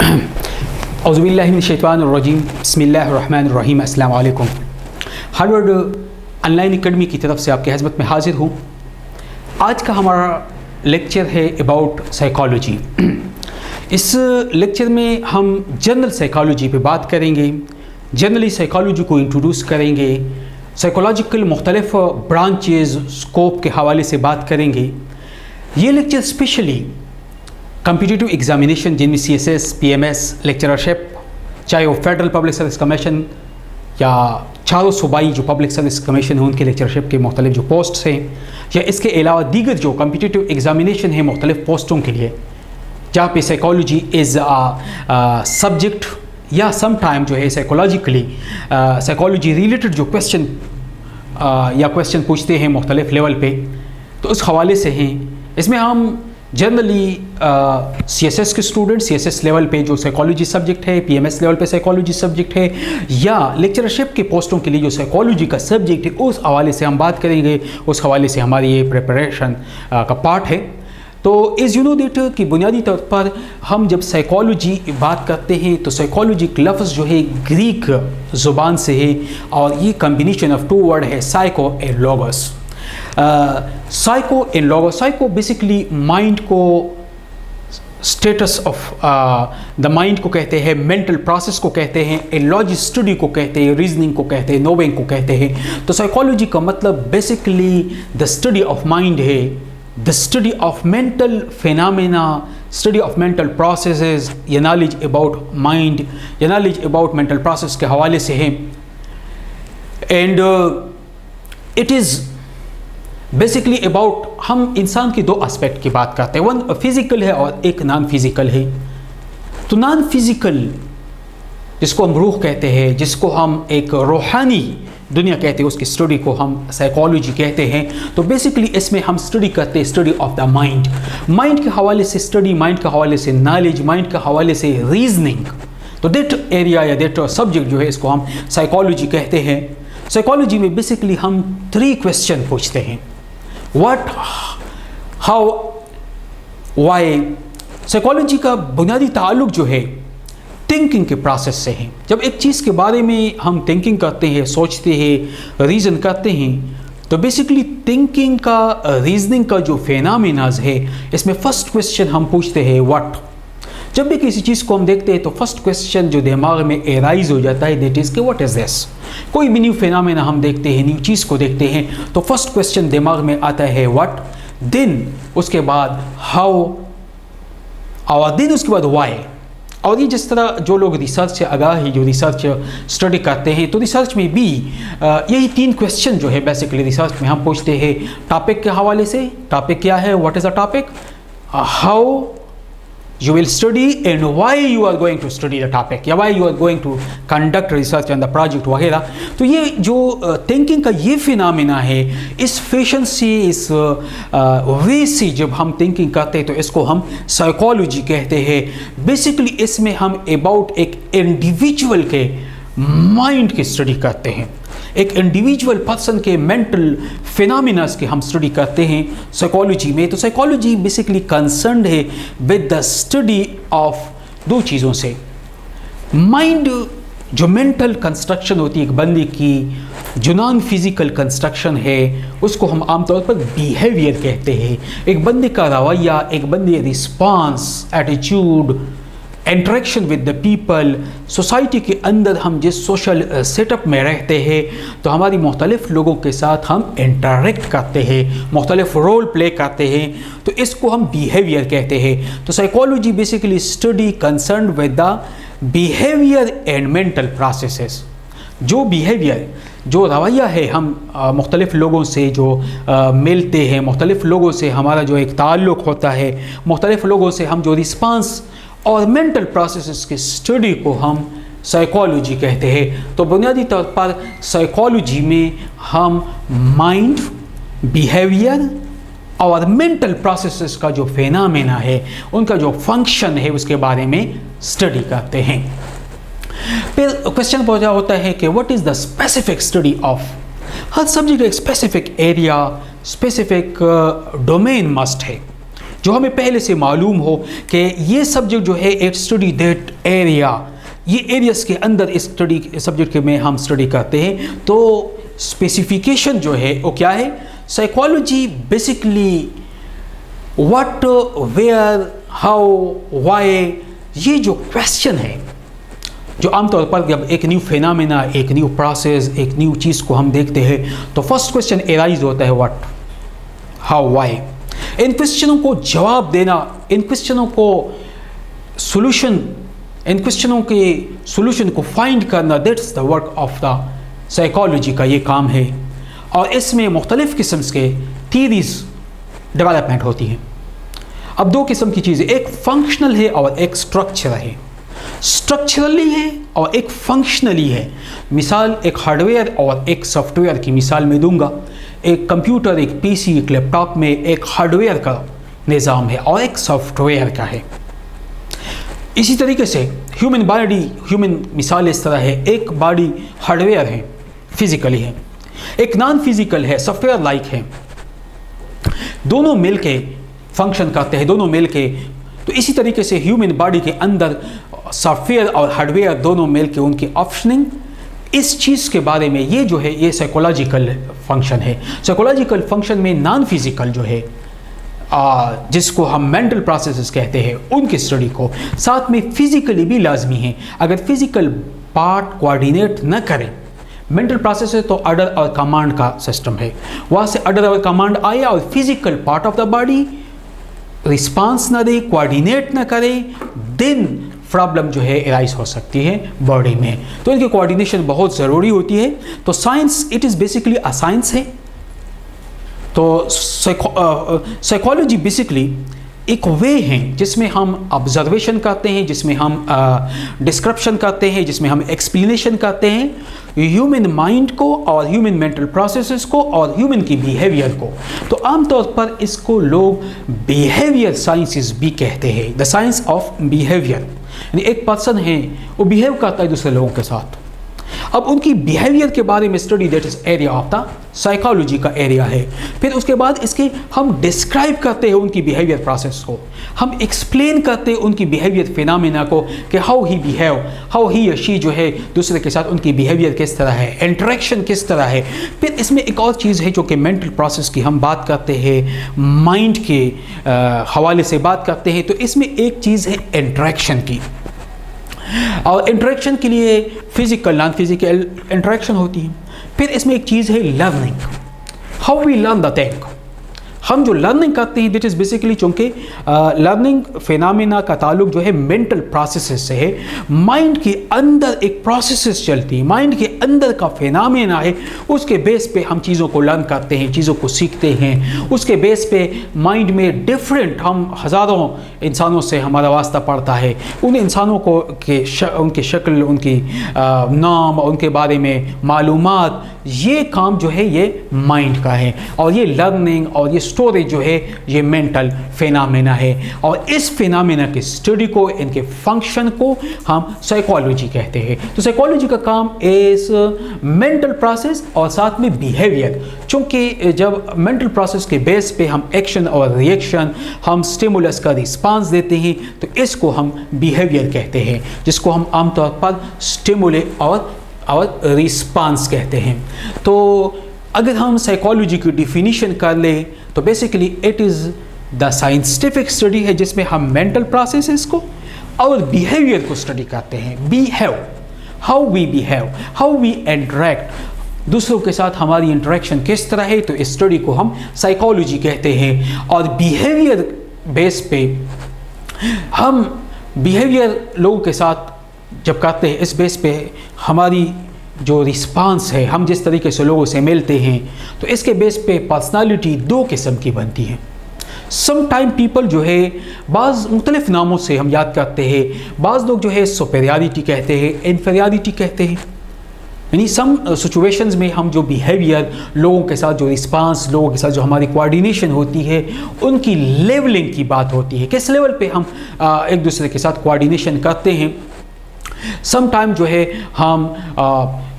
औज़ुबिल्लाहि मिनश्शैतानिर्रजीम बिस्मिल्लाहिर्रहमानिर्रहीम अस्सलाम वालेकुम। हार्वर्ड ऑनलाइन एकेडमी की तरफ से आपकी खिदमत में हाजिर हूँ। आज का हमारा लेक्चर है अबाउट साइकोलॉजी। इस लेक्चर में हम जनरल साइकोलॉजी पे बात करेंगे, जनरली साइकोलॉजी को इंट्रोड्यूस करेंगे, साइकोलॉजिकल मुख्तलिफ ब्रांचेस स्कोप के हवाले से बात करेंगे। ये लेक्चर स्पेशली कम्पिटिटिव एग्जामिनेशन जिनमें CSS, PMS, लेक्चरशिप, चाहे वो फेडरल पब्लिक सर्विस कमीशन या चारों सूबाई जो पब्लिक सर्विस कमीशन है उनके लेक्चरशिप के मुख्तलिफ जो पोस्ट्स हैं, या इसके अलावा दीगर जो कम्पिटिटिव एग्जामिनेशन है मुख्तलिफ पोस्टों के लिए, जहाँ पे साइकोलॉजी इज़ सब्जेक्ट या सम टाइम जो है साइकोलॉजिकली साइकोलॉजी रिलेटेड जो क्वेश्चन या क्वेश्चन पूछते हैं मुख्तलिफ लेवल पे, तो उस हवाले से हैं। इसमें हम जनरली CSS के स्टूडेंट CSS लेवल पे जो साइकोलॉजी सब्जेक्ट है, PMS लेवल पे साइकोलॉजी सब्जेक्ट है, या लेक्चरशिप के पोस्टों के लिए जो साइकोलॉजी का सब्जेक्ट है, उस हवाले से हम बात करेंगे। उस हवाले से हमारी ये प्रिपरेशन का पार्ट है। तो इज़ यू नो दैट कि बुनियादी तौर पर हम जब साइकोलॉजी बात करते हैं तो साइकोलॉजी का लफ्ज़ जो है ग्रीक ज़ुबान से है, और ये कम्बिनेशन ऑफ टू वर्ड है, psycho and logos. Psycho and logos. Psycho basically mind को, स्टेटस ऑफ द माइंड को कहते हैं, मेंटल प्रोसेस को कहते हैं, ए लॉजिक स्टडी को कहते हैं, रीजनिंग को कहते हैं, नोविंग को कहते हैं। तो साइकोलॉजी का मतलब basically the study of mind है, the study of mental phenomena, study of mental processes, या नॉलेज अबाउट माइंड या नॉलेज अबाउट मेंटल प्रोसेस के हवाले से है। And it is basically about, हम इंसान के दो एस्पेक्ट की बात करते हैं, वन फिज़िकल है और एक नॉन फिज़िकल है। तो नॉन फिज़िकल जिसको हम रूह कहते हैं, जिसको हम एक रूहानी दुनिया कहते हैं, उसकी स्टडी को हम साइकोलॉजी कहते हैं। तो बेसिकली इसमें हम स्टडी करते हैं, study of the mind, mind के हवाले से स्टडी, माइंड के हवाले से नॉलेज, माइंड के हवाले से रीजनिंग। तो दैट एरिया या दैट सब्जेक्ट जो है इसको हम साइकोलॉजी कहते हैं। साइकोलॉजी में बेसिकली हम 3 क्वेश्चन पूछते हैं, व्हाट, हाउ, वाई। साइकोलॉजी का बुनियादी ताल्लुक जो है थिंकिंग के प्रोसेस से है। जब एक चीज़ के बारे में हम थिंकिंग करते हैं, सोचते हैं, रीज़न करते हैं, तो बेसिकली थिंकिंग का, रीजनिंग का जो फेनामिनाज है, इसमें फर्स्ट क्वेश्चन हम पूछते हैं व्हाट। जब भी किसी चीज़ को हम देखते हैं तो फर्स्ट क्वेश्चन जो दिमाग में एराइज हो जाता है दैट इज़ कि व्हाट इज़ दिस। कोई भी न्यू फेनामेना हम देखते हैं, न्यू चीज़ को देखते हैं, तो फर्स्ट क्वेश्चन दिमाग में आता है व्हाट, देन उसके बाद हाउ, और देन उसके बाद वाई। और ये जिस तरह जो लोग रिसर्च से आगाह है, जो रिसर्च स्टडी करते हैं, तो रिसर्च में भी यही 3 क्वेश्चन जो है बेसिकली रिसर्च में हम पूछते हैं। टॉपिक के हवाले से, टॉपिक क्या है, what is a topic, how you will study, and why you are going to study the topic, या why you are going to conduct research on the project वगैरह। तो ये जो थिंकिंग का ये फिनोमेना है, इस फैशन से, इस वे से जब हम थिंकिंग करते हैं तो इसको हम साइकोलॉजी कहते हैं। बेसिकली इसमें हम अबाउट एक इंडिविजुअल के माइंड की स्टडी करते हैं, एक इंडिविजुअल पर्सन के मेंटल फिनोमिनास की हम स्टडी करते हैं साइकोलॉजी में। तो साइकोलॉजी बेसिकली कंसर्न्ड है विद द स्टडी ऑफ 2 चीज़ों से। माइंड जो मेंटल कंस्ट्रक्शन होती है एक बंदे की, जो नॉन फिजिकल कंस्ट्रक्शन है, उसको हम आमतौर पर बिहेवियर कहते हैं। एक बंदे का रवैया, एक बंदे response, attitude, interaction with the people, society के अंदर हम जिस सोशल सेटअप में रहते हैं तो हमारी मुख्तलिफ लोगों के साथ हम इंटरेक्ट करते हैं, मुख्तलिफ रोल प्ले करते हैं, तो इसको हम बिहेवियर कहते हैं। तो psychology basically study concern with the behaviour and mental processes. जो बिहेवियर, जो रवैया है, हम मुख्तलिफ लोगों से जो मिलते हैं, मुख्तलिफ लोगों से हमारा जो एक ताल्लुक़ होता है, मुख्तलिफ लोगों से हम जो रिस्पांस और मेंटल प्रोसेसेस की स्टडी को हम साइकोलॉजी कहते हैं। तो बुनियादी तौर पर साइकोलॉजी में हम माइंड, बिहेवियर और मेंटल प्रोसेसेस का जो फेनामेना है, उनका जो फंक्शन है, उसके बारे में स्टडी करते हैं। फिर क्वेश्चन पूछा होता है कि what is the specific study of. हर सब्जेक्ट एक specific area, specific domain must है। جو ہمیں پہلے سے معلوم ہو کہ یہ سبجیکٹ جو ہے ایک اسٹڈی دیٹ ایریا، یہ ایریاز کے اندر اس اسٹڈی سبجیکٹ میں ہم اسٹڈی کرتے ہیں. تو اسپیسیفیکیشن جو ہے وہ کیا ہے؟ Psychology basically what, where, how, why, یہ جو کویشچن ہے جو عام طور پر جب ایک نیو فینامینا، ایک نیو پروسیس، ایک نیو چیز کو ہم دیکھتے ہیں تو فرسٹ کویشچن ایرائز ہوتا ہے واٹ، ہاؤ، وائی. ان کویشچنوں کو جواب دینا، ان کویشچنوں کو سولوشن، ان کویشچنوں کے سولوشن کو فائنڈ کرنا، that's the work of the psychology کا یہ کام ہے. اور اس میں مختلف قسم کے تھیریز ڈیولپمنٹ ہوتی ہیں. اب دو قسم کی چیزیں، ایک فنکشنل ہے اور ایک اسٹرکچرل ہے. اسٹرکچرلی ہے اور ایک فنکشنلی ہے. مثال ایک ہارڈ ویئر اور ایک سافٹ ویئر کی مثال میں دوں گا. ایک کمپیوٹر، ایک پی سی، ایک لیپ ٹاپ میں ایک ہارڈ ویئر کا نظام ہے اور ایک سافٹ ویئر کا ہے. اسی طریقے سے ہیومن باڈی، ہیومن مثال اس طرح ہے، ایک باڈی ہارڈ ویئر ہے، فزیکلی ہے، ایک نان فزیکل ہے، سافٹ ویئر لائک ہے. دونوں مل کے فنکشن کرتے ہیں، دونوں مل کے. تو اسی طریقے سے ہیومن باڈی کے اندر سافٹ ویئر اور ہارڈ ویئر دونوں مل کے ان کی آپشننگ، اس چیز کے بارے میں یہ جو ہے یہ سائیکولوجیکل فنکشن ہے. سائیکولوجیکل فنکشن میں نان فزیکل جو ہے جس کو ہم مینٹل پروسیسز کہتے ہیں ان کی اسٹڈی کو، ساتھ میں فزیکلی بھی لازمی ہے. اگر فزیکل پارٹ کوآرڈینیٹ نہ کرے، مینٹل پروسیس ہے تو آرڈر اور کمانڈ کا سسٹم ہے، وہاں سے آرڈر اور کمانڈ آیا اور physical part of the body response نہ دے، کوآرڈینیٹ نہ کرے، دین پرابلم جو ہے ارائز ہو سکتی ہے باڈی میں. تو ان کی کوآرڈینیشن بہت ضروری ہوتی ہے. تو science it is basically a science ہے. تو سائیکالوجی بیسکلی ایک وے ہیں جس میں ہم آبزرویشن کرتے ہیں، جس میں ہم ڈسکرپشن کرتے ہیں، جس میں ہم ایکسپلینیشن کرتے ہیں ہیومن مائنڈ کو اور ہیومن مینٹل پروسیسز کو اور ہیومن کی بیہیویئر کو. تو عام طور پر اس کو لوگ بیہیویئر سائنسز بھی کہتے ہیں، دا سائنس آف بیہیویئر. یعنی ایک پرسن ہے وہ بیہیو کرتا ہے دوسرے لوگوں کے ساتھ، اب ان کی بیہیویئر کے بارے میں study, that is area of the psychology کا ایریا ہے. پھر اس کے بعد اس کے ہم ڈسکرائب کرتے ہیں ان کی بیہیویئر پروسیس کو، ہم ایکسپلین کرتے ہیں ان کی بیہیویئر فینامینا کو کہ how he behave, how he یا شی جو ہے دوسرے کے ساتھ ان کی بیہیویئر کس طرح ہے، انٹریکشن کس طرح ہے. پھر اس میں ایک اور چیز ہے جو کہ مینٹل پروسیس کی ہم بات کرتے ہیں، مائنڈ کے حوالے سے بات کرتے ہیں. تو اس میں ایک چیز ہے انٹریکشن کی، اور انٹریکشن کے لیے فزیکل نان فزیکل انٹریکشن ہوتی ہے. پھر اس میں ایک چیز ہے learning, how we learn the thing. ہم جو لرننگ کرتے ہیں دیٹ از بیسیکلی، چونکہ لرننگ فینامینا کا تعلق جو ہے مینٹل پروسیسز سے ہے. مائنڈ کے اندر ایک پروسیسز چلتی ہیں، مائنڈ کے اندر کا فینامینا ہے، اس کے بیس پہ ہم چیزوں کو لرن کرتے ہیں، چیزوں کو سیکھتے ہیں. اس کے بیس پہ مائنڈ میں ڈفرینٹ، ہم ہزاروں انسانوں سے ہمارا واسطہ پڑتا ہے، ان انسانوں کو ان کی شکل، ان کی نام، ان کے بارے میں معلومات، یہ کام جو ہے یہ مائنڈ کا ہے. اور یہ لرننگ اور یہ اسٹوریج جو ہے یہ مینٹل فینامینا ہے. اور اس فینامینا کے اسٹڈی کو، ان کے فنکشن کو ہم سائیکالوجی کہتے ہیں. تو سائیکالوجی کا کام از مینٹل پروسیس اور ساتھ میں بیہیویئر. چونکہ جب مینٹل پروسیس کے بیس پہ ہم ایکشن اور ریئیکشن، ہم اسٹیمولس کا رسپانس دیتے ہیں، تو اس کو ہم بیہیویئر کہتے ہیں، جس کو ہم عام طور پر اسٹیمولے اور رسپانس کہتے ہیں. تو اگر ہم سائیکالوجی کی ڈیفینیشن کر لیں تو basically it is the scientific study ہے جس میں ہم مینٹل پروسیسز کو اور بیہیویئر کو اسٹڈی کرتے ہیں. Behave, how we behave, how we interact, دوسروں کے ساتھ ہماری انٹریکشن کس طرح ہے، تو اس اسٹڈی کو ہم سائیکالوجی کہتے ہیں. اور بیہیویئر بیس پہ ہم بیہیویئر لوگوں کے ساتھ جب کرتے ہیں، اس بیس پہ ہماری جو رسپانس ہے، ہم جس طریقے سے لوگوں سے ملتے ہیں، تو اس کے بیس پہ پرسنالٹی دو قسم کی بنتی ہے. سم ٹائم پیپل جو ہے بعض مختلف ناموں سے ہم یاد کرتے ہیں. بعض لوگ جو ہے سپیریارٹی کہتے ہیں، انفیریارٹی کہتے ہیں. یعنی سم سچویشنز میں ہم جو بیہیویئر، لوگوں کے ساتھ جو رسپانس، لوگوں کے ساتھ جو ہماری کوآرڈینیشن ہوتی ہے، ان کی لیولنگ کی بات ہوتی ہے، کس لیول پہ ہم ایک دوسرے کے ساتھ کوآرڈینیشن کرتے ہیں. سم ٹائم جو ہے ہم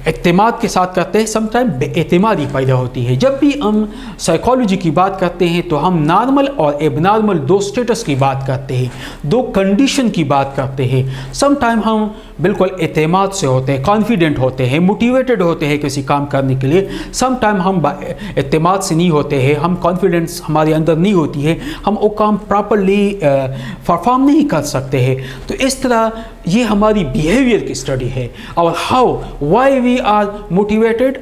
اعتماد کے ساتھ کرتے ہیں، سم ٹائم بے اعتمادی پیدا ہوتی ہے۔ جب بھی ہم سائیکالوجی کی بات کرتے ہیں تو ہم نارمل اور ایب نارمل دو سٹیٹس کی بات کرتے ہیں، دو کنڈیشن کی بات کرتے ہیں۔ سم ٹائم ہم بالکل اعتماد سے ہوتے ہیں، کانفیڈنٹ ہوتے ہیں، موٹیویٹڈ ہوتے ہیں کسی کام کرنے کے لیے۔ سم ٹائم ہم اعتماد سے نہیں ہوتے ہیں، ہم کانفیڈنس ہمارے اندر نہیں ہوتی ہے، ہم وہ کام پراپرلی پرفارم نہیں کر سکتے ہیں۔ تو اس طرح یہ ہماری بیہیویئر کی اسٹڈی ہے، اور how why we are motivated,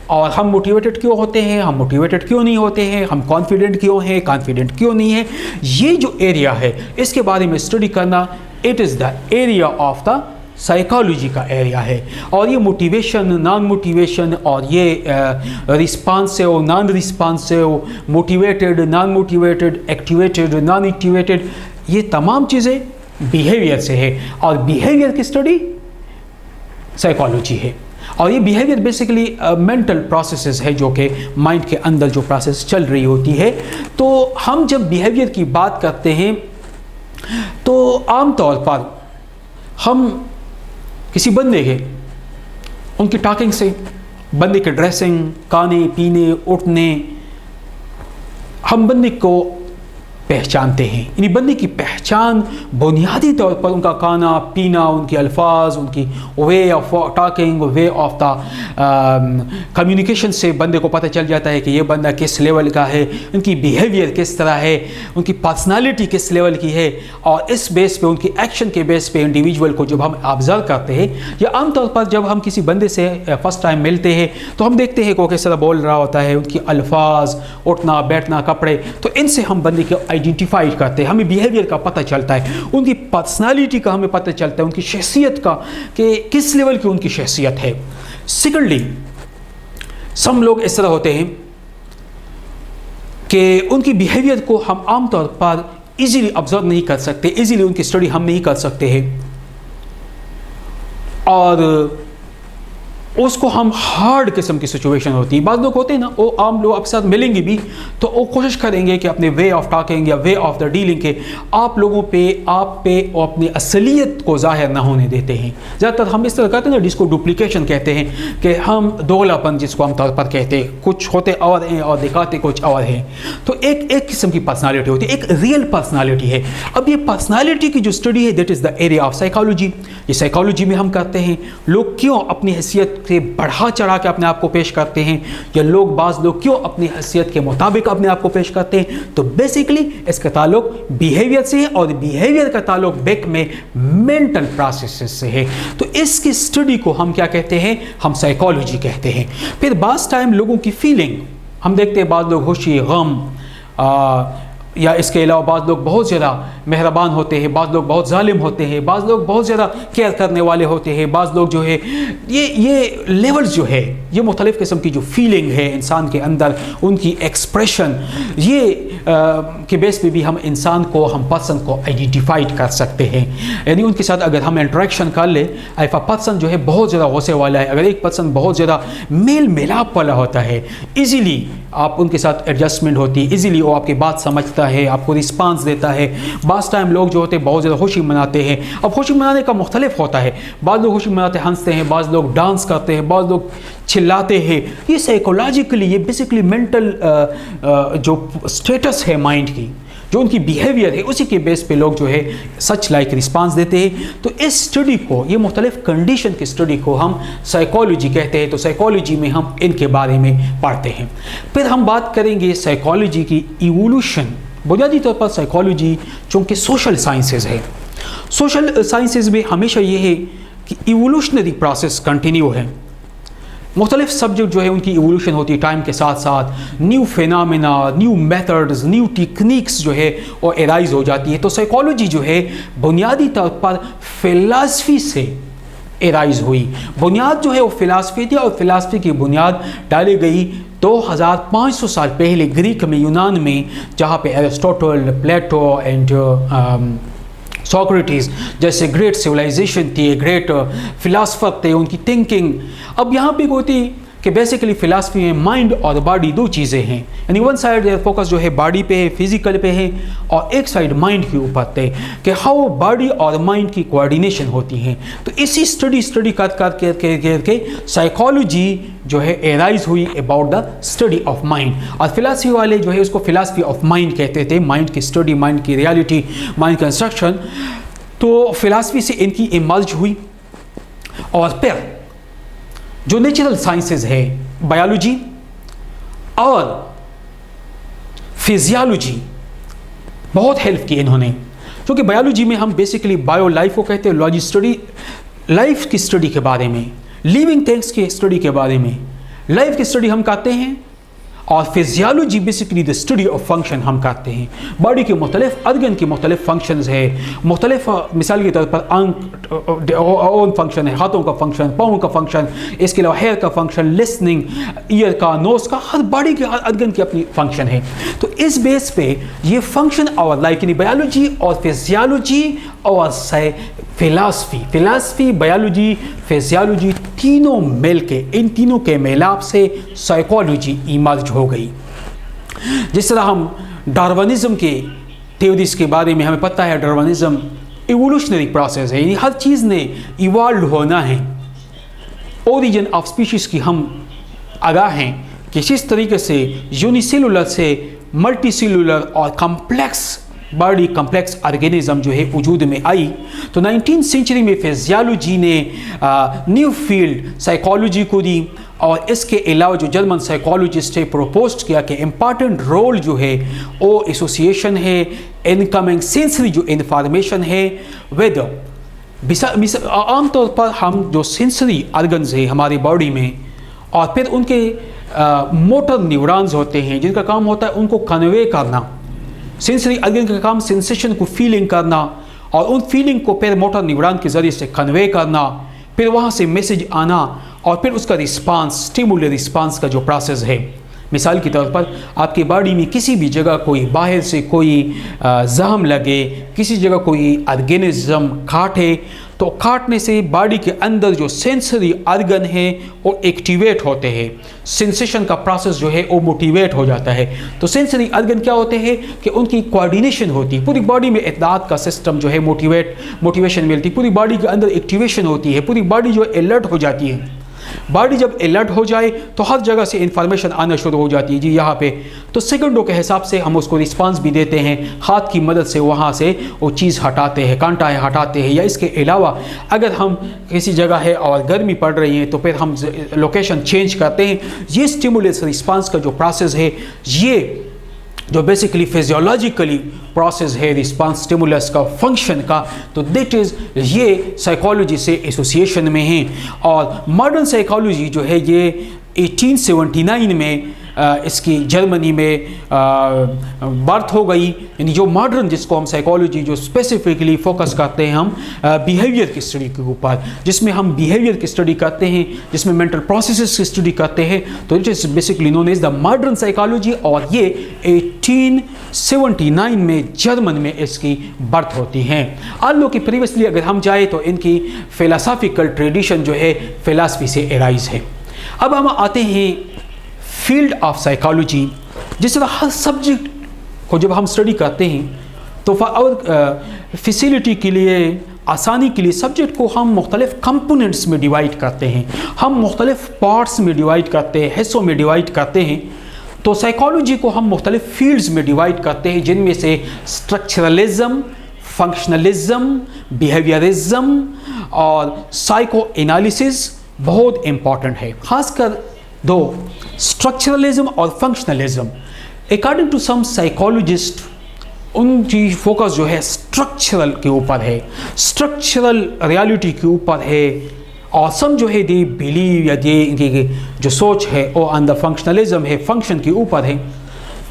اور ہم موٹیویٹڈ کیوں ہوتے ہیں، ہم موٹیویٹڈ کیوں نہیں ہوتے ہیں، ہم کانفیڈنٹ کیوں ہیں، کانفیڈنٹ کیوں نہیں ہے۔ یہ جو ایریا ہے اس کے بارے میں اسٹڈی کرنا، it is the area of the psychology کا ایریا ہے۔ اور یہ موٹیویشن، نان موٹیویشن، اور یہ responsive, naan responsive, motivated, naan motivated, activated, naan activated, یہ تمام چیزیں بیہیویئر سے ہے، اور بیہیویئر کی اسٹڈی سائیکالوجی ہے۔ اور یہ بیہیویئر بیسیکلی مینٹل پروسیسز ہے جو کہ مائنڈ کے اندر جو پروسیس چل رہی ہوتی ہے۔ تو ہم جب بیہیویئر کی بات کرتے ہیں تو عام طور پر ہم کسی بندے کے ان کی ٹاکنگ سے، بندے کے ڈریسنگ، کھانے پینے، اٹھنے، ہم بندے کو پہچانتے ہیں۔ یعنی بندے کی پہچان بنیادی طور پر ان کا کھانا پینا، ان کے الفاظ، ان کی way of talking, way of the communication سے بندے کو پتہ چل جاتا ہے کہ یہ بندہ کس لیول کا ہے، ان کی بیہیویئر کس طرح ہے، ان کی پرسنالٹی کس لیول کی ہے۔ اور اس بیس پہ، ان کی ایکشن کے بیس پہ انڈیویجول کو جب ہم آبزرو کرتے ہیں، یا عام طور پر جب ہم کسی بندے سے فرسٹ ٹائم ملتے ہیں تو ہم دیکھتے ہیں کہ وہ کس طرح بول رہا ہوتا ہے، ان کی الفاظ، اٹھنا بیٹھنا، کپڑے، تو ان سے ہم بندے کو آئیڈینٹیفائی کرتے ہیں، ہمیں بیہیویئر کا پتہ چلتا ہے، ان کی پرسنالٹی کا ہمیں پتہ چلتا ہے، ان کی شخصیت کا کہ کس لیول کی ان کی شخصیت ہے۔ سیکنڈلی، سم لوگ اس طرح ہوتے ہیں کہ ان کی بیہیویئر کو ہم عام طور پر ایزیلی آبزرو نہیں کر سکتے، ایزیلی ان کی اسٹڈی ہم نہیں کر سکتے ہیں، اور اس کو ہم ہارڈ قسم کی سچویشن ہوتی ہے۔ بعض لوگ ہوتے ہیں نا، وہ عام لوگ آپ کے ساتھ ملیں گے بھی تو وہ کوشش کریں گے کہ اپنے وے آف ٹاکنگ یا وے آف دا ڈیلنگ کے آپ لوگوں پہ، آپ پہ وہ اپنی اصلیت کو ظاہر نہ ہونے دیتے ہیں۔ زیادہ تر ہم اس طرح کرتے ہیں نا، جس کو ڈپلیکیشن کہتے ہیں، کہ ہم دوغلا پن جس کو ہم طور پر کہتے ہیں، کچھ ہوتے اور ہیں اور دکھاتے کچھ اور ہیں۔ تو ایک قسم کی پرسنالٹی ہوتی ہے، ایک ریئل پرسنالٹی ہے۔ اب یہ پرسنالٹی کی جو اسٹڈی ہے، that is the area of psychology. یہ سائیکالوجی میں ہم کرتے ہیں، لوگ کیوں اپنی حیثیت سے بڑھا چڑھا کے اپنے آپ کو پیش کرتے ہیں، یا بعض لوگ کیوں اپنی حیثیت کے مطابق اپنے آپ کو پیش کرتے ہیں۔ تو بیسیکلی اس کا تعلق بیہیویئر سے ہے، اور بیہیویئر کا تعلق بیک میں مینٹل پروسیسز سے ہے۔ تو اس کی اسٹڈی کو ہم کیا کہتے ہیں؟ ہم سائیکالوجی کہتے ہیں۔ پھر بعض ٹائم لوگوں کی فیلنگ ہم دیکھتے ہیں، بعض لوگ خوشی، غم، یا اس کے علاوہ بعض لوگ بہت زیادہ مہربان ہوتے ہیں، بعض لوگ بہت ظالم ہوتے ہیں، بعض لوگ بہت زیادہ کیئر کرنے والے ہوتے ہیں، بعض لوگ جو ہے یہ لیولز جو ہے، یہ مختلف قسم کی جو فیلنگ ہے انسان کے اندر، ان کی ایکسپریشن، یہ کے بیس پہ بھی ہم انسان کو، ہم پرسن کو آئیڈینٹیفائڈ کر سکتے ہیں۔ یعنی ان کے ساتھ اگر ہم انٹریکشن کر لیں، ایف پرسن جو ہے بہت زیادہ غصے والا ہے، اگر ایک پرسن بہت زیادہ میل ملاپ والا ہوتا ہے، ایزیلی آپ ان کے ساتھ ایڈجسٹمنٹ ہوتی ہے، ایزیلی وہ آپ کی بات سمجھتا ہے، آپ کو رسپانس دیتا ہے۔ بعض ٹائم لوگ جو ہوتے ہیں بہت زیادہ خوشی مناتے ہیں۔ اب خوشی منانے کا مختلف ہوتا ہے، بعض لوگ خوشی مناتے ہنستے ہیں، بعض لوگ ڈانس کرتے ہیں، بعض لوگ چلاتے ہیں۔ یہ سائیکولوجیکلی، یہ بیسیکلی مینٹل جو اسٹیٹس ہے مائنڈ کی، جو ان کی بیہیویئر ہے، اسی کے بیس پہ لوگ جو ہے سچ لائک رسپانس دیتے ہیں۔ تو اس اسٹڈی کو، یہ مختلف کنڈیشن کی اسٹڈی کو ہم سائیکالوجی کہتے ہیں۔ تو سائیکالوجی میں ہم ان کے بارے میں پڑھتے ہیں۔ پھر ہم بات کریں گے سائیکالوجی کی ایوولوشن۔ بنیادی طور پر سائیکالوجی چونکہ سوشل سائنسز ہے، سوشل سائنسز میں ہمیشہ یہ ہے کہ ایوولوشنری پروسیس کنٹینیو ہے۔ مختلف سبجیکٹ جو ہے ان کی ایوولوشن ہوتی ہے ٹائم کے ساتھ ساتھ، new phenomena, new methods, new techniques جو ہے وہ ایرائز ہو جاتی ہے۔ تو سائیکالوجی جو ہے بنیادی طور پر فلسفی سے ایرائز ہوئی، بنیاد جو ہے وہ فلسفی تھی، اور فلسفی کی بنیاد ڈالی گئی 2500 سال پہلے گریک میں، یونان میں، جہاں پہ ایرسٹوٹل، پلیٹو اینڈ سوکریٹیز جیسے گریٹ سویلائزیشن تھی، گریٹ فلاسفر تھے، ان کی تھنکنگ۔ اب یہاں پہ کوئی تھی کہ بیسیکلی فلاسفی میں مائنڈ اور باڈی دو چیزیں ہیں، یعنی ون سائڈ فوکس جو ہے باڈی پہ ہے، فزیکل پہ ہے، اور ایک سائڈ مائنڈ کے اوپر ہے کہ ہاؤ باڈی اور مائنڈ کی کوآرڈینیشن ہوتی ہیں۔ تو اسی اسٹڈی کر کے سائیکالوجی جو ہے ایرائز ہوئی about the study of mind, اور فلاسفی والے جو ہے اس کو فلاسفی آف مائنڈ کہتے تھے، مائنڈ کی اسٹڈی، مائنڈ کی ریالٹی، مائنڈ کا انسٹرکشن۔ تو فلاسفی سے ان کی ایمرج ہوئی، اور پھر جو نیچرل سائنسز ہے، بایولوجی اور فزیالوجی، بہت ہیلپ کی انہوں نے، کیونکہ بایولوجی میں ہم بیسیکلی بایو لائف کو کہتے ہیں، لاجی اسٹڈی، لائف کی اسٹڈی کے بارے میں، لیونگ تھنگس کی اسٹڈی کے بارے میں لائف کی اسٹڈی ہم کرتے ہیں، اور physiology basically the study of function ہم کرتے ہیں۔ باڈی کے مختلف ارگن کی مختلف فنکشنز ہے، مختلف مثال کے طور پر آنکھ فنکشن ہے، ہاتھوں کا فنکشن، پاؤں کا فنکشن، اس کے علاوہ ہیئر کا فنکشن، لسننگ، ایئر کا، نوز کا، ہر باڈی کے ارگن کی اپنی فنکشن ہے۔ تو اس بیس پہ یہ فنکشن اور لائف، یعنی بایولوجی اور فزیالوجی اور فلاسفی، بایولوجی، فزیالوجی، تینوں مل کے، ان تینوں کے میلاپ سے سائیکالوجی ایمرج ہو گئی۔ جس طرح ہم ڈارونزم کے تھیوریز کے بارے میں ہمیں پتہ ہے، ڈارونزم ایوولوشنری پروسیس ہے، یعنی ہر چیز نے ایوالو ہونا ہے۔ اوریجن آف اسپیشیز کی ہم آگاہ ہیں کہ کس طریقے سے یونی سیلولر سے ملٹی سیلولر اور کمپلیکس باڈی، کمپلیکس آرگینزم جو ہے وجود میں آئی۔ تو 19 سینچری میں فزیالوجی نے نیو فیلڈ سائیکالوجی کو دی، اور اس کے علاوہ جو جرمن سائیکالوجسٹ ہے پروپوزڈ کیا کہ امپارٹنٹ رول جو ہے وہ ایسوسیشن ہے انکمنگ سینسری جو انفارمیشن ہے ود، عام طور پر ہم جو سینسری آرگنز ہیں ہماری باڈی میں، اور پھر ان کے موٹر نیورونز ہوتے ہیں جن کا کام ہوتا ہے ان کو کنوے کرنا، سینسری آرگن کا کام سینسیشن کو فیلنگ کرنا، اور ان فیلنگ کو پھر موٹر نیورون کے ذریعے سے کنوے کرنا، پھر وہاں سے میسیج آنا، اور پھر اس کا رسپانس، اسٹیمولر رسپانس کا جو پروسیس ہے۔ مثال کے طور پر آپ کی باڈی میں کسی بھی جگہ کوئی باہر سے کوئی زخم لگے، کسی جگہ کوئی آرگینزم کاٹے، تو کاٹنے سے باڈی کے اندر جو سینسری آرگن ہے وہ ایکٹیویٹ ہوتے ہیں، سینسیشن کا پروسیس جو ہے وہ موٹیویٹ ہو جاتا ہے۔ تو سینسری آرگن کیا ہوتے ہیں کہ ان کی کوآرڈینیشن ہوتی ہے، پوری باڈی میں اطلاعات کا سسٹم جو ہے موٹیویشن ملتی ہے، پوری باڈی کے اندر ایکٹیویشن ہوتی ہے، پوری باڈی جو الرٹ ہو جاتی ہے۔ باڈی جب الرٹ ہو جائے تو ہر جگہ سے انفارمیشن آنا شروع ہو جاتی ہے، جی یہاں پہ، تو سیکنڈوں کے حساب سے ہم اس کو رسپانس بھی دیتے ہیں، ہاتھ کی مدد سے وہاں سے وہ چیز ہٹاتے ہیں، کانٹا ہے ہٹاتے ہیں، یا اس کے علاوہ اگر ہم کسی جگہ ہے اور گرمی پڑ رہی ہے تو پھر ہم لوکیشن چینج کرتے ہیں۔ یہ اسٹیمولس رسپانس کا جو پروسیس ہے، یہ جو بیسیکلی فزیولوجیکلی پروسیس ہے رسپانس اسٹیمولس کا، فنکشن کا، تو دیٹ از یہ سائیکالوجی سے ایسوسیشن میں ہیں۔ اور ماڈرن سائیکالوجی جو ہے یہ 1879 میں اس کی جرمنی میں برتھ ہو گئی، یعنی جو ماڈرن جس کو ہم سائیکالوجی جو اسپیسیفکلی فوکس کرتے ہیں ہم بیہیویئر کی اسٹڈی کے اوپر، جس میں ہم بیہیویئر کی اسٹڈی کرتے ہیں، جس میں مینٹل پروسیسز کی اسٹڈی کرتے ہیں، تو it is basically known as the modern psychology, اور یہ 1879 میں جرمن میں اس کی برتھ ہوتی ہیں۔ آلو کی پریویسلی اگر ہم جائیں تو ان کی فلسافیکل ٹریڈیشن جو ہے فلسفی سے ایرائز ہے۔ اب ہم آتے ہیں فیلڈ آف سائیکالوجی۔ جس طرح ہر سبجیکٹ کو جب ہم اسٹڈی کرتے ہیں تو فیسیلٹی کے لیے، آسانی کے لیے سبجیکٹ کو ہم مختلف کمپوننٹس میں ڈیوائڈ کرتے ہیں، ہم مختلف پارٹس میں ڈیوائڈ کرتے ہیں، حصوں میں ڈیوائڈ کرتے ہیں۔ تو سائیکالوجی کو ہم مختلف فیلڈز میں ڈیوائڈ کرتے ہیں، جن میں سے اسٹرکچرلزم، فنکشنلزم، بیہیویئرزم اور سائیکو انالیسس بہت امپورٹنٹ ہے، خاص کر دو اسٹرکچرلزم اور functionalism. According to some psychologist ان کی فوکس جو ہے اسٹرکچرل کے اوپر ہے، اسٹرکچرل ریالٹی کے اوپر ہے، اور سم جو ہے دی بلیو یا دی ان کی جو سوچ ہے وہ آن دا فنکشنلزم ہے، فنکشن کے اوپر ہے۔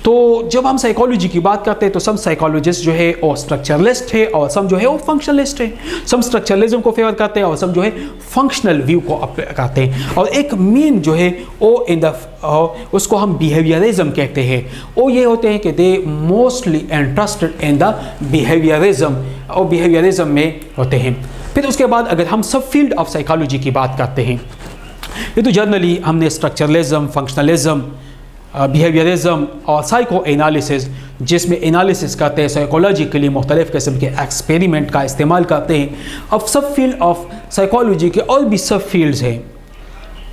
تو جب ہم سائیکالوجی کی بات کرتے ہیں تو سم سائیکالوجسٹ جو ہے وہ اسٹرکچرلسٹ ہے، اور سم جو ہے وہ فنکشنلسٹ ہے، سم اسٹرکچرلزم کو فیور کرتے ہیں اور سم جو ہے فنکشنل ویو کو کرتے ہیں۔ اور ایک مین جو ہے وہ اس کو ہم بیہیویئرزم کہتے ہیں، وہ یہ ہوتے ہیں کہ دے موسٹلی انٹرسٹڈ ان دا بیہیویئرزم، اور بیہیویئرزم میں ہوتے ہیں۔ پھر اس کے بعد اگر ہم سب فیلڈ آف سائیکالوجی کی بات کرتے ہیں ये तो जनरली हमने स्ट्रक्चरलिज्म, फंक्शनलिज्म, बिहेवियरिज्म और साइको एनालिसिस, जिसमें एनालिसिस करते हैं साइकोलॉजिकली मुख्तलिफ़ किस्म के एक्सपेरिमेंट का इस्तेमाल करते हैं। अब सब फील्ड ऑफ साइकोलॉजी के और भी सब फील्ड्स हैं,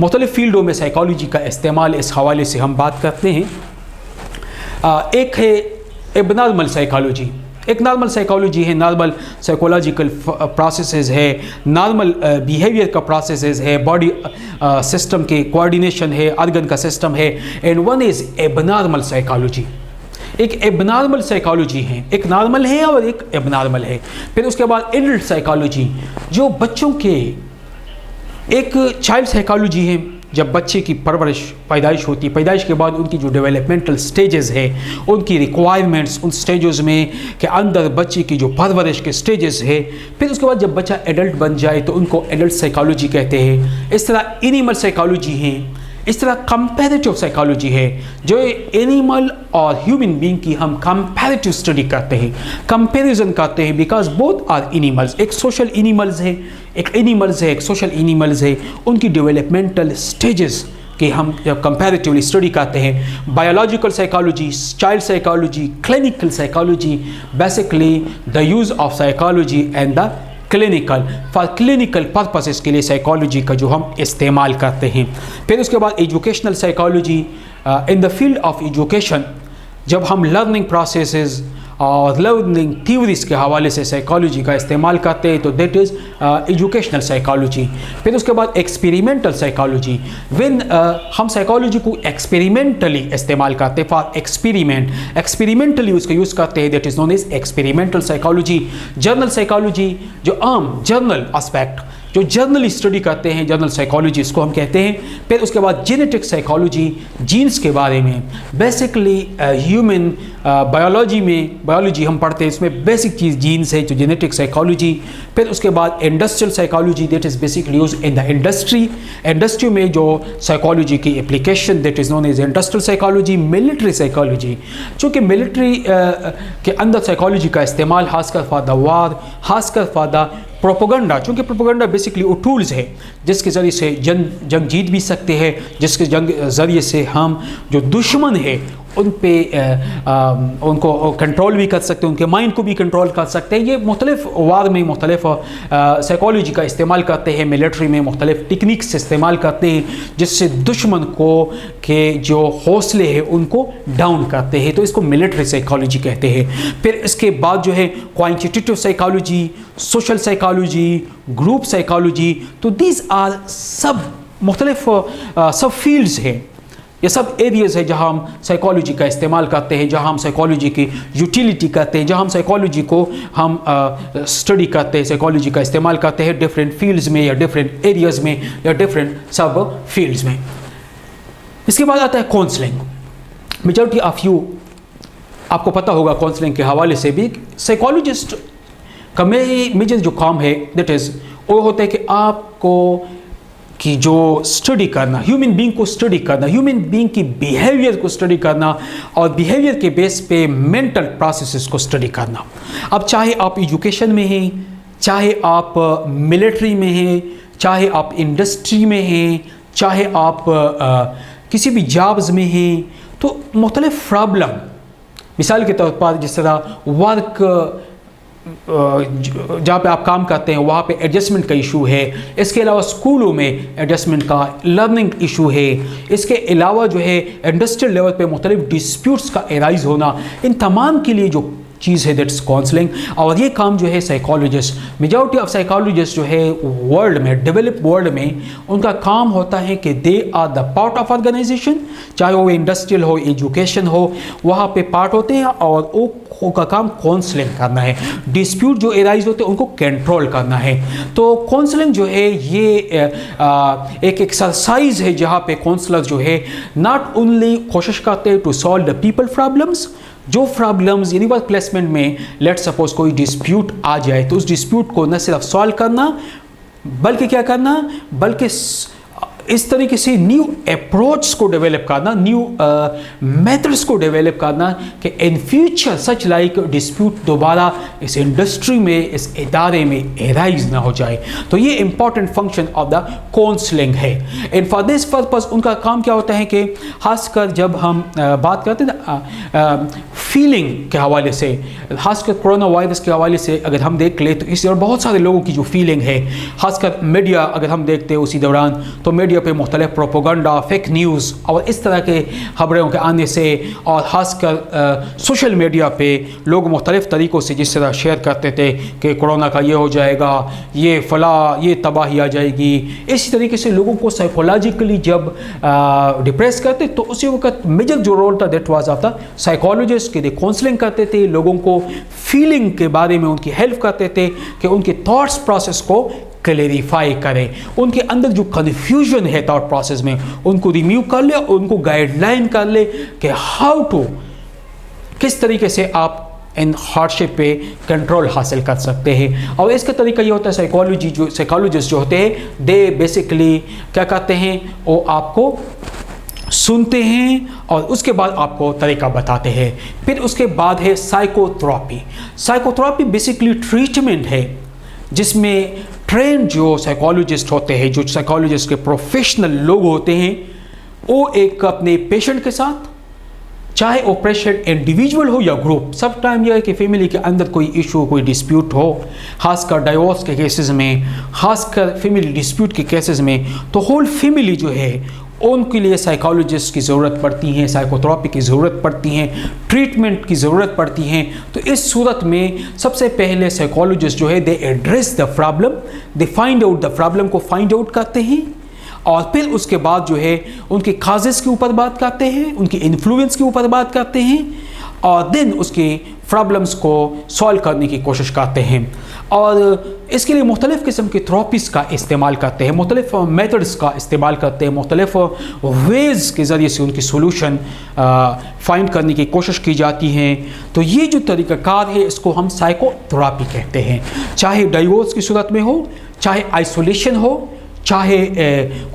मुख्तलिफ़ फील्डों में साइकोलॉजी का इस्तेमाल इस हवाले से हम बात करते हैं। एक है एबनॉर्मल साइकोलॉजी। एक नॉर्मल साइकोलॉजी है, नॉर्मल साइकोलॉजिकल प्रोसेसेस है, नॉर्मल बिहेवियर का प्रोसेसेस है, बॉडी सिस्टम के कोऑर्डिनेशन है, ऑर्गन का सिस्टम है। And one is abnormal psychology. एक एबनॉर्मल साइकोलॉजी है, एक नॉर्मल है और एक एबनॉर्मल है। फिर उसके बाद एडल्ट साइकोलॉजी, जो बच्चों के, एक चाइल्ड साइकोलॉजी है, जब बच्चे की परवरिश, पैदाइश होती है, पैदाइश के बाद उनकी जो डेवलपमेंटल स्टेजेस है, उनकी रिक्वायरमेंट्स उन स्टेजेस में के अंदर बच्चे की जो परवरिश के स्टेजेस है, फिर उसके बाद जब बच्चा एडल्ट बन जाए तो उनको एडल्ट साइकोलॉजी कहते हैं। इस तरह एनिमल साइकोलॉजी है, इस तरह कंपैरेटिव साइकोलॉजी है, जो एनिमल और ह्यूमन बीइंग की हम कंपैरेटिव स्टडी करते हैं, कंपैरिजन करते हैं, बिकॉज बोथ आर एनिमल्स। एक सोशल एनिमल्स है, एक सोशल एनिमल्स है। उनकी डेवलपमेंटल स्टेजेस कि हम जब कंपैरेटिवली स्टडी करते हैं। Biological psychology, child psychology, clinical psychology, basically the use of psychology and the clinical, for clinical purposes के लिए साइकोलॉजी का जो हम इस्तेमाल करते हैं। फिर उसके बाद educational psychology, in the field of education जब हम लर्निंग प्रोसेसेस और लर्निंग थ्योरीज के हवाले से साइकोलॉजी का इस्तेमाल करते हैं तो दैट इज़ एजुकेशनल साइकोलॉजी। फिर उसके बाद एक्सपेरिमेंटल साइकोलॉजी, व्हेन हम साइकोलॉजी को एक्सपेरिमेंटली इस्तेमाल करते हैं, फॉर एक्सपेरिमेंटली उसका यूज़ करते हैं, that is known as experimental psychology. General psychology, जो आम जर्नल एस्पेक्ट, जो जर्नली स्टडी करते हैं, जर्नल साइकोलॉजी इसको हम कहते हैं। फिर उसके बाद जेनेटिक साइकोलॉजी, जीन्स के बारे में, बेसिकली ह्यूमन बायोलॉजी हम पढ़ते हैं, इसमें बेसिक चीज़ जीन्स है, जो जेनेटिक साइकोलॉजी। फिर उसके बाद industrial psychology, that is basically use in the industry में जो साइकोलॉजी की application, that is known as industrial psychology. Military psychology, चूँकि मिलिट्री के अंदर साइकोलॉजी का इस्तेमाल खासकर फॉर द वार, खासकर फॉर द प्रोपोगंडा, चूँकि प्रोपोगंडा बेसिकली वो टूल्स है जिसके ज़रिए से जंग जीत भी सकते हैं, जिसके ज़रिए से हम जो दुश्मन है उन पे उनको कंट्रोल भी कर सकते हैं, उनके माइंड को भी कंट्रोल कर सकते हैं। ये मुख्तलिफ वार में मुख्तलिफ साइकोलॉजी का इस्तेमाल करते हैं, मिलिट्री में मुख्तलिफ टेक्निक्स इस्तेमाल करते हैं, जिससे दुश्मन को के जो हौसले हैं उनको डाउन करते हैं, तो इसको मिलिट्री साइकोलॉजी कहते हैं। फिर इसके बाद जो है quantitative psychology, social psychology, group psychology, तो दीज आर सब मुख्तलिफ सब फील्ड्स हैं, ये सब एरियाज़ है जहाँ हम साइकोलॉजी का इस्तेमाल करते हैं, जहाँ हम साइकोलॉजी की यूटिलिटी करते हैं, जहाँ हम साइकोलॉजी को हम स्टडी करते हैं, साइकोलॉजी का इस्तेमाल करते हैं डिफरेंट फील्ड्स में या डिफरेंट एरियाज़ में या डिफरेंट सब फील्ड्स में। इसके बाद आता है काउंसलिंग। मेजॉरिटी ऑफ यू, आपको पता होगा काउंसलिंग के हवाले से भी, साइकोलॉजिस्ट का मेजर जो काम है दैट इज़ वो होता है कि आपको कि जो स्टडी करना, ह्यूमन बीइंग को स्टडी करना, ह्यूमन बीइंग की बिहेवियर को स्टडी करना और बिहेवियर के बेस पे मेंटल प्रोसेसेस को स्टडी करना। अब चाहे आप एजुकेशन में हैं, चाहे आप मिलिट्री में हैं, चाहे आप इंडस्ट्री में हैं, चाहे आप किसी भी जॉब्स में हैं, तो मुख्तलिफ प्रॉब्लम, मिसाल के तौर पर जिस तरह वर्क जहाँ पे आप काम करते हैं वहाँ पे एडजस्टमेंट का इशू है, इसके अलावा स्कूलों में एडजस्टमेंट का लर्निंग इशू है, इसके अलावा जो है इंडस्ट्रियल लेवल पे मुख्तलिफ डिस्प्यूट्स का एराइज होना, इन तमाम के लिए जो चीज़ है दैट्स काउंसलिंग। और ये काम जो है साइकोलॉजिस्ट, मेजॉरिटी ऑफ साइकोलॉजिस्ट जो है वर्ल्ड में, डेवलप वर्ल्ड में, उनका काम होता है कि they are the part of organisation, चाहे वो इंडस्ट्रियल हो, एजुकेशन हो, वहाँ पे पार्ट होते हैं और वो का काम काउंसलिंग करना है, डिस्प्यूट जो एराइज होते हैं उनको कंट्रोल करना है। तो काउंसलिंग जो है ये एक एक्सरसाइज है जहाँ पे काउंसलर जो है नॉट ओनली कोशिश करते हैं to solve the people problems, जो प्रॉब्लम्स यानी वर्क प्लेसमेंट में लेट सपोज कोई डिस्प्यूट आ जाए तो उस डिस्प्यूट को न सिर्फ सॉल्व करना बल्कि क्या करना, बल्कि इस तरीके से न्यू अप्रोच को डेवलप करना, न्यू मेथड्स को डेवलप करना कि in future such like dispute दोबारा इस इंडस्ट्री में, इस इदारे में एराइज ना हो जाए। तो ये important function of the counselling है। एंड फॉर दिस पर्पस उनका काम क्या होता है कि खासकर जब हम बात करते हैं ना फीलिंग के हवाले से, खासकर कोरोना वायरस के हवाले से अगर हम देख ले तो इस दौरान बहुत सारे लोगों की जो फीलिंग है, खासकर मीडिया अगर हम देखते हैं उसी दौरान, तो मीडिया पे मुख्तलिफ प्रोपोगंडा, फेक न्यूज़ और इस तरह के खबरों के आने से, और ख़ासकर सोशल मीडिया पे लोग मुख्तलिफ तरीक़ों से जिस तरह शेयर करते थे कि कोरोना का ये हो जाएगा, ये फला, ये तबाही आ जाएगी, इसी तरीके से लोगों को साइकोलॉजिकली जब डिप्रेस करते तो उसी वक्त मेजर जो रोल था that was of the psychologist के काउंसलिंग करते थे, लोगों को फीलिंग के बारे में उनकी हेल्प करते थे कि उनके थॉट्स प्रोसेस को क्लेरिफाई करें, उनके अंदर जो कन्फ्यूजन है थॉट प्रोसेस में उनको रिमूव कर ले, उनको गाइडलाइन कर ले कि हाउ टू, किस तरीके से आप इन हार्डशिप पे कंट्रोल हासिल कर सकते हैं। और इसका तरीका ये होता है, साइकोलॉजिस्ट जो होते हैं दे बेसिकली क्या करते हैं, वो आपको सुनते हैं और उसके बाद आपको तरीका बताते हैं। फिर उसके बाद है साइकोथेरेपी। साइकोथेरेपी बेसिकली ट्रीटमेंट है जिसमें ट्रेन जो साइकोलॉजिस्ट होते हैं, जो साइकोलॉजिस्ट के प्रोफेशनल लोग होते हैं, वो एक अपने पेशेंट के साथ, चाहे वो पेशेंट इंडिविजुअल हो या ग्रुप, सब टाइम यह है कि फैमिली के अंदर कोई इशू, कोई डिस्प्यूट हो, खासकर डाइवोर्स के केसेस में, खासकर फैमिली डिस्प्यूट के केसेस में, तो होल फैमिली जो है उनके लिए साइकोलॉजिस्ट की ज़रूरत पड़ती है, साइकोथेरेपी की ज़रूरत पड़ती है, ट्रीटमेंट की ज़रूरत पड़ती है। तो इस सूरत में सबसे पहले साइकोलॉजिस्ट जो है they address the problem, they find out the problem को फाइंड आउट करते हैं, और फिर उसके बाद जो है उनके काजेस के ऊपर बात करते हैं, उनके इन्फ्लुएंस के ऊपर बात करते हैं, और देन उसके प्रॉब्लम्स को सॉल्व करने की कोशिश करते हैं। और इसके लिए मुख्तलिफ़ किस्म की थेरेपीज़ का इस्तेमाल करते हैं, मुख्तलिफ़ मेथड्स का इस्तेमाल करते हैं, मुख्तलिफ़ वेज़ के ज़रिए से उनकी सोल्यूशन फाइंड करने की कोशिश की जाती है। तो ये जो तरीक़ाकार है इसको हम साइकोथेरेपी कहते हैं, चाहे डाइवोर्स की सूरत में हो, चाहे आइसोलेशन हो, चाहे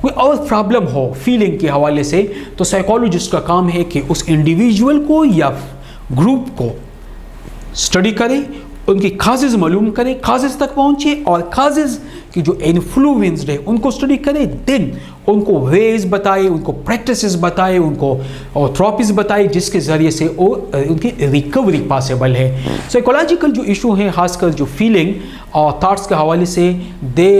कोई और प्रॉब्लम हो फीलिंग के हवाले से। तो साइकोलॉजिस्ट का काम है कि उस इंडिविजुअल को या ग्रुप को स्टडी करें, उनकी काजेज़ मालूम करें, काजेज़ तक पहुँचे और काजेज़ की जो इन्फ्लुएंस्ड है उनको स्टडी करें, देन उनको वेज बताए, उनको प्रैक्टिसेस बताए, उनको थेरेपीज़ बताए जिसके ज़रिए से वो उनकी रिकवरी पॉसिबल है। साइकोलॉजिकल जो इशू हैं, खासकर जो फीलिंग और थाट्स के हवाले से दे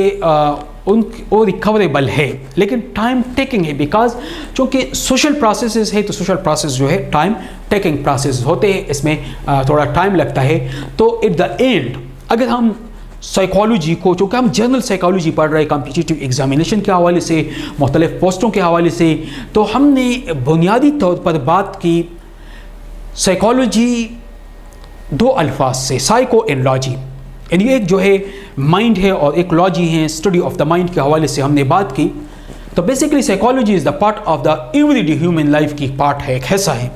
वो रिकवरेबल है, लेकिन टाइम टेकिंग है, बिकॉज चूँकि सोशल प्रोसेसेस है तो सोशल प्रोसेस जो है टाइम टेकिंग प्रोसेस होते हैं, इसमें थोड़ा टाइम लगता है। तो एट द एंड अगर हम साइकोलॉजी को, चूँकि हम जनरल साइकोलॉजी पढ़ रहे हैं कॉम्पिटिटिव एग्जामिनेशन के हवाले से, मुख्तलिफ पोस्टों के हवाले से, तो हमने बुनियादी तौर पर बात की साइकोलॉजी दो अल्फाज से, साइको एंड लॉजी, यानी एक जो है माइंड है और एक लॉजी है, स्टडी ऑफ द माइंड के हवाले से हमने बात की। तो basically psychology is the part of the everyday human life की पार्ट है, एक हिस्सा है,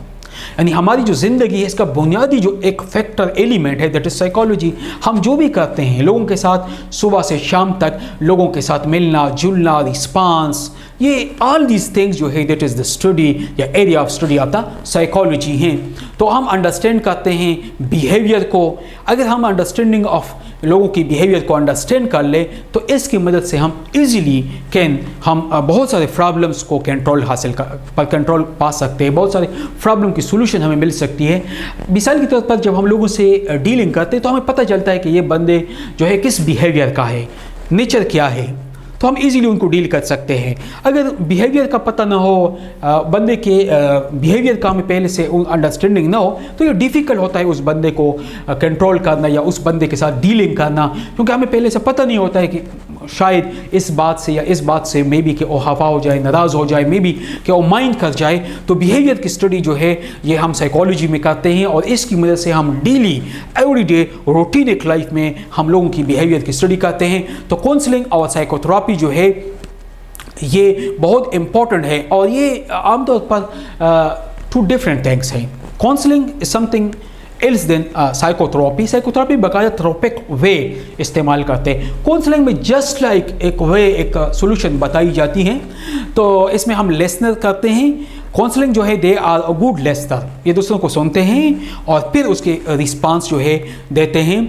यानी हमारी जो ज़िंदगी है इसका बुनियादी जो एक फैक्टर एलिमेंट है दैट इज़ साइकोलॉजी। हम जो भी करते हैं लोगों के साथ, सुबह से शाम तक लोगों के साथ मिलना जुलना, रिस्पांस, ये ऑल दीज थिंग्स जो है दैट इज़ द स्टडी या area of study of the psychology हैं। तो हम अंडरस्टैंड करते हैं बिहेवियर को। अगर हम अंडरस्टैंडिंग ऑफ लोगों की बिहेवियर को अंडरस्टैंड कर ले तो इसकी मदद से हम इजीली हम बहुत सारे प्रॉब्लम्स को कंट्रोल पा सकते हैं, बहुत सारे प्रॉब्लम की सोल्यूशन हमें मिल सकती है। मिसाल के तौर पर जब हम लोगों से डीलिंग करते हैं तो हमें पता चलता है कि ये बंदे जो है किस बिहेवियर का है, नेचर क्या है, तो हम इजीली उनको डील कर सकते हैं। अगर बिहेवियर का पता ना हो, बंदे के बिहेवियर का हमें पहले से अंडरस्टैंडिंग ना हो, तो ये डिफ़िकल्ट होता है उस बंदे को कंट्रोल करना या उस बंदे के साथ डीलिंग करना, क्योंकि हमें पहले से पता नहीं होता है कि शायद इस बात से या इस बात से मे बी कि वो खफा हो जाए, नाराज़ हो जाए, मे बी कि वो माइंड कर जाए। तो बिहेवियर की स्टडी जो है ये हम साइकोलॉजी में करते हैं और इसकी मदद से हम डेली एवरीडे रूटीनिक लाइफ में हम लोगों की बिहेवियर की स्टडी करते हैं। तो काउंसलिंग और साइकोथेरेपी जो है ये बहुत इम्पॉर्टेंट है और ये आमतौर पर टू डिफरेंट थिंग्स हैं। Counselling is something else than psychotherapy. Psychotherapy बाकायदा थेरेपिक वे इस्तेमाल करते हैं। काउंसलिंग में जस्ट लाइक एक वे, एक सोल्यूशन बताई जाती हैं। तो इसमें हम लिसनर करते हैं। काउंसलिंग जो है they are a good listener, ये दूसरों को सुनते हैं और फिर उसके रिस्पांस जो है देते हैं।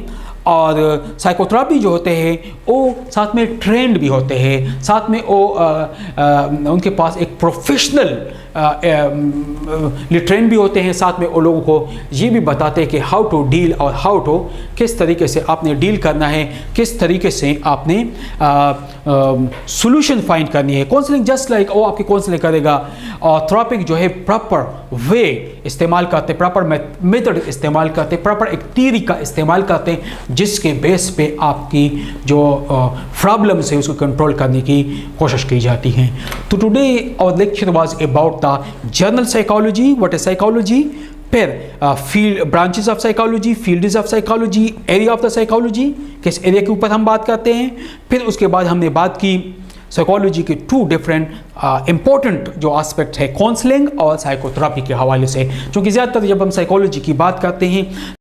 और साइकोथेरेपी जो होते हैं वो साथ में ट्रेंड भी होते हैं, साथ में वो उनके पास एक प्रोफेशनल ट्रेंड भी होते हैं। साथ में वो लोगों को ये भी बताते हैं कि हाउ टू डील और हाउ टू, किस तरीके से आपने डील करना है, किस तरीके से आपने सोल्यूशन फाइंड करनी है। काउंसलिंग जस्ट लाइक वो आपकी काउंसलिंग करेगा। और थेरेपिक जो है प्रॉपर वे इस्तेमाल करते, प्रॉपर मेथड इस्तेमाल करते, प्रॉपर एक थियरी का इस्तेमाल करते हैं जिसके बेस पे आपकी जो प्रॉब्लम्स है उसको कंट्रोल करने की कोशिश की जाती है। तो today our lecture was about the general psychology, what is psychology, फिर field branches of psychology, fields of psychology, area of the psychology, किस एरिया के ऊपर हम बात करते हैं। फिर उसके बाद हमने बात की साइकोलॉजी के टू डिफरेंट इम्पोर्टेंट जो एस्पेक्ट है काउंसलिंग और साइकोथेरेपी के हवाले से, क्योंकि ज़्यादातर जब हम साइकोलॉजी की बात करते हैं